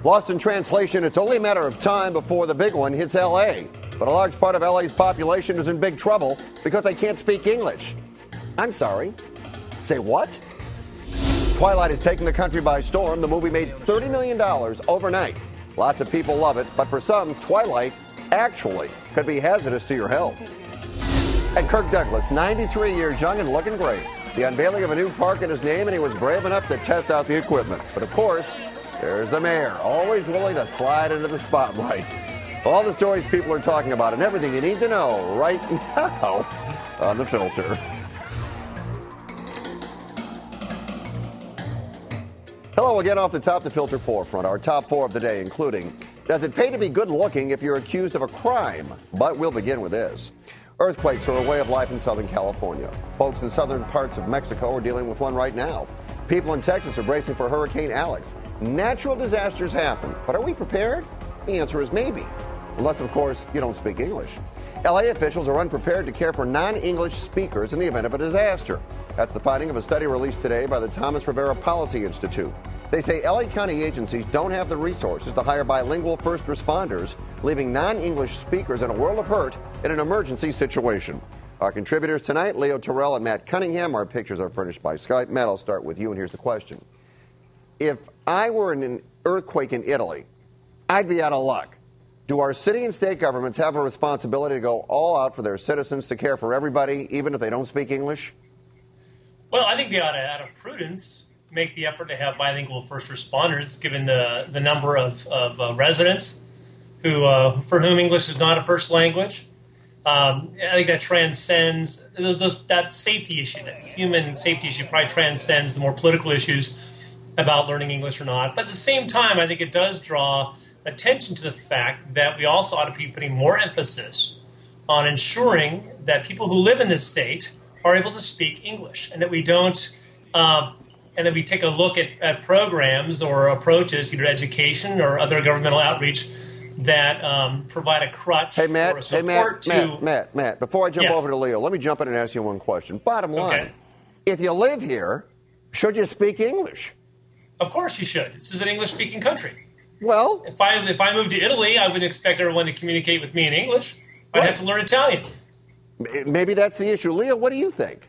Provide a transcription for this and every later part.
Lost in translation, it's only a matter of time before the big one hits L.A. But a large part of L.A.'s population is in big trouble because they can't speak English. I'm sorry. Say what? Twilight is taking the country by storm. The movie made $30 million overnight. Lots of people love it, but for some, Twilight actually could be hazardous to your health. And Kirk Douglas, 93 years young and looking great. The unveiling of a new park in his name, and he was brave enough to test out the equipment. But of course, there's the mayor, always willing to slide into the spotlight. All the stories people are talking about and everything you need to know right now on The Filter. Hello again off the top, The Filter forefront. Our top four of the day, including, does it pay to be good looking if you're accused of a crime? But we'll begin with this. Earthquakes are a way of life in Southern California. Folks in southern parts of Mexico are dealing with one right now. People in Texas are bracing for Hurricane Alex. Natural disasters happen, but are we prepared? The answer is maybe. Unless, of course, you don't speak English. LA officials are unprepared to care for non-English speakers in the event of a disaster. That's the finding of a study released today by the Thomas Rivera Policy Institute. They say LA County agencies don't have the resources to hire bilingual first responders, leaving non-English speakers in a world of hurt in an emergency situation. Our contributors tonight, Leo Terrell and Matt Cunningham. Our pictures are furnished by Skype. Matt, I'll start with you, and here's the question. If I were in an earthquake in Italy, I'd be out of luck. Do our city and state governments have a responsibility to go all out for their citizens to care for everybody, even if they don't speak English? Well, I think they ought to, out of prudence, make the effort to have bilingual first responders, given the number of residents who for whom English is not a first language. I think that transcends that safety issue, that human safety issue probably transcends the more political issues about learning English or not. But at the same time, I think it does draw attention to the fact that we also ought to be putting more emphasis on ensuring that people who live in this state are able to speak English, and that we don't, and that we take a look at programs or approaches, either education or other governmental outreach, that provide a crutch or a support to... Matt, before I jump over to Leo, let me jump in and ask you one question. Bottom line, if you live here, should you speak English? Of course you should. This is an English-speaking country. Well... If I moved to Italy, I wouldn't expect everyone to communicate with me in English. I'd have to learn Italian. Maybe that's the issue. Leo, what do you think?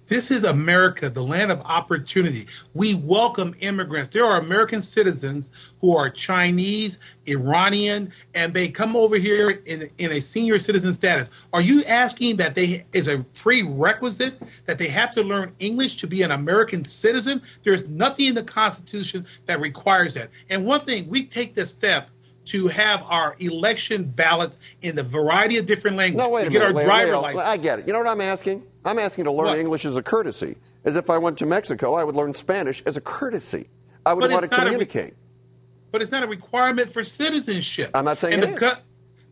This is America, the land of opportunity. We welcome immigrants. There are American citizens who are Chinese, Iranian, and they come over here in a senior citizen status. Are you asking that is a prerequisite that they have to learn English to be an American citizen? There's nothing in the Constitution that requires that. And one thing, we take this step to have our election ballots in the variety of different languages. No, wait a get minute, our driver license. I get it. You know what I'm asking? I'm asking to learn English as a courtesy. As if I went to Mexico, I would learn Spanish as a courtesy. I would want to communicate. But it's not a requirement for citizenship. I'm not saying it is.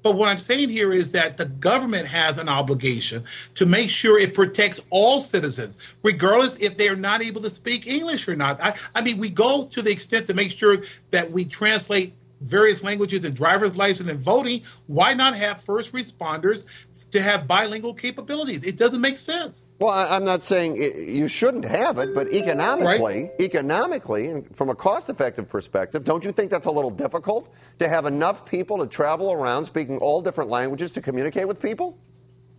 But what I'm saying here is that the government has an obligation to make sure it protects all citizens, regardless if they're not able to speak English or not. I mean, we go to the extent to make sure that we translate various languages in driver's license and voting. Why not have first responders to have bilingual capabilities? It doesn't make sense. Well, I'm not saying you shouldn't have it, but economically, and from a cost-effective perspective, don't you think that's a little difficult to have enough people to travel around speaking all different languages to communicate with people?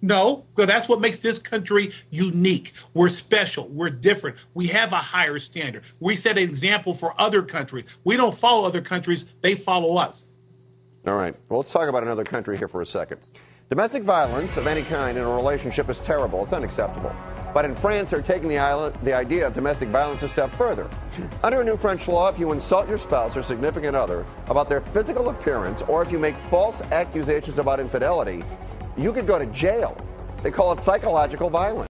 No, because that's what makes this country unique. We're special. We're different. We have a higher standard. We set an example for other countries. We don't follow other countries. They follow us. All right. Well, let's talk about another country here for a second. Domestic violence of any kind in a relationship is terrible. It's unacceptable. But in France, they're taking the idea of domestic violence a step further. Under a new French law, if you insult your spouse or significant other about their physical appearance, or if you make false accusations about infidelity, you could go to jail. They call it psychological violence.